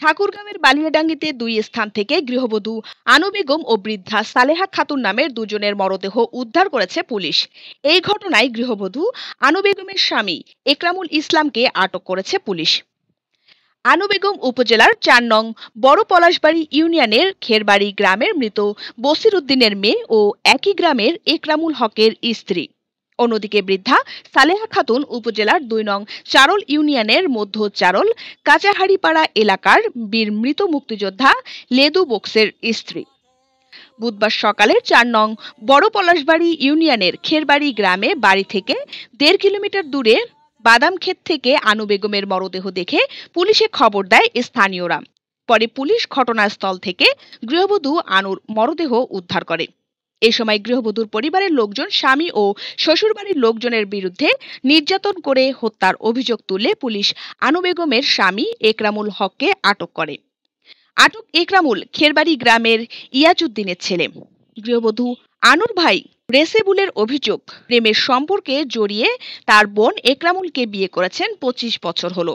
ঠাকুরগাঁওয়ের বালিয়াডাঙ্গিতে দুই স্থান থেকে গৃহবধূ আনু বেগম ও বৃদ্ধা সালেহা খাতুন নামের দুজনের মরদেহ উদ্ধার করেছে পুলিশ। এই ঘটনায় গৃহবধূ আনু বেগমের স্বামী একরামুল ইসলামকে আটক করেছে পুলিশ। আনু বেগম উপজেলার ৪ নং বড় পলাশবাড়ি ইউনিয়নের খেরবাড়ি গ্রামের মৃত বসির উদ্দিনের মেয়ে ও একই গ্রামের একরামুল হকের স্ত্রী। অন্যদিকে বৃদ্ধা সালেহা খাতুন উপজেলার ২ নং চারল ইউনিয়নের মধ্য চারল কাচাহাড়িপাড়া এলাকার বীর মৃত মুক্তিযোদ্ধা লেদু বক্সের স্ত্রী। বুধবার সকালে ৪ নং বড় পলাশবাড়ি ইউনিয়নের খেরবাড়ি গ্রামে বাড়ি থেকে ১.৫ কিলোমিটার দূরে বাদামক্ষেত থেকে আনু বেগমের মরদেহ দেখে পুলিশে খবর দেয় স্থানীয়রা। পরে পুলিশ ঘটনাস্থল থেকে গৃহবধূ আনুর মরদেহ উদ্ধার করে। এ সময় গৃহবধূর পরিবারের লোকজন স্বামী ও শ্বশুরবাড়ির লোকজনের বিরুদ্ধে নির্যাতন করে হত্যার অভিযোগ তুলে পুলিশ আনু বেগমের স্বামী একরামুল হককে আটক করে। আটক একরামুল খেরবাড়ি গ্রামের ইয়াজউদ্দিনের ছেলে। গৃহবধূ আনুর ভাই রেসেবুলের অভিযোগ, প্রেমের সম্পর্কে জড়িয়ে তার বোন একরামুলকে বিয়ে করেছেন ২৫ বছর হলো।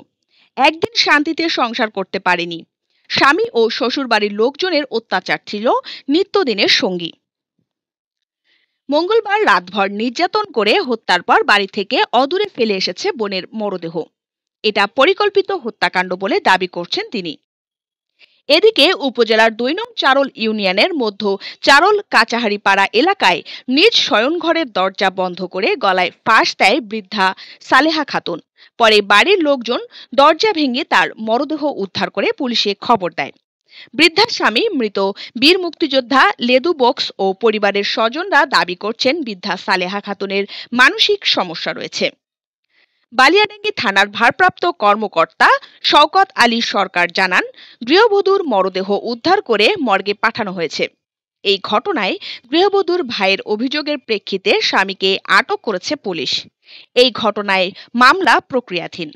একদিন শান্তিতে সংসার করতে পারেনি। স্বামী ও শ্বশুরবাড়ির লোকজনের অত্যাচার ছিল নিত্যদিনের সঙ্গী। মঙ্গলবার রাতভর নির্যাতন করে হত্যার পর বাড়ি থেকে অদূরে ফেলে এসেছে বোনের মরদেহ। এটা পরিকল্পিত হত্যাকাণ্ড বলে দাবি করছেন তিনি। এদিকে উপজেলার ২ নং চারল ইউনিয়নের মধ্য চারল কাচাহাড়িপাড়া এলাকায় নিজ শয়নঘরের দরজা বন্ধ করে গলায় ফাঁস দেয় বৃদ্ধা সালেহা খাতুন। পরে বাড়ির লোকজন দরজা ভেঙে তার মরদেহ উদ্ধার করে পুলিশে খবর দেয়। বৃদ্ধার স্বামী মৃত বীর মুক্তিযোদ্ধা লেদু বক্স ও পরিবারের স্বজনরা দাবি করছেন বৃদ্ধা সালেহা খাতুনের মানসিক সমস্যা রয়েছে। বালিয়াডাঙ্গি থানার ভারপ্রাপ্ত কর্মকর্তা শওকত আলী সরকার জানান, গৃহবধূর মরদেহ উদ্ধার করে মর্গে পাঠানো হয়েছে। এই ঘটনায় গৃহবধূর ভাইয়ের অভিযোগের প্রেক্ষিতে স্বামীকে আটক করেছে পুলিশ। এই ঘটনায় মামলা প্রক্রিয়াধীন।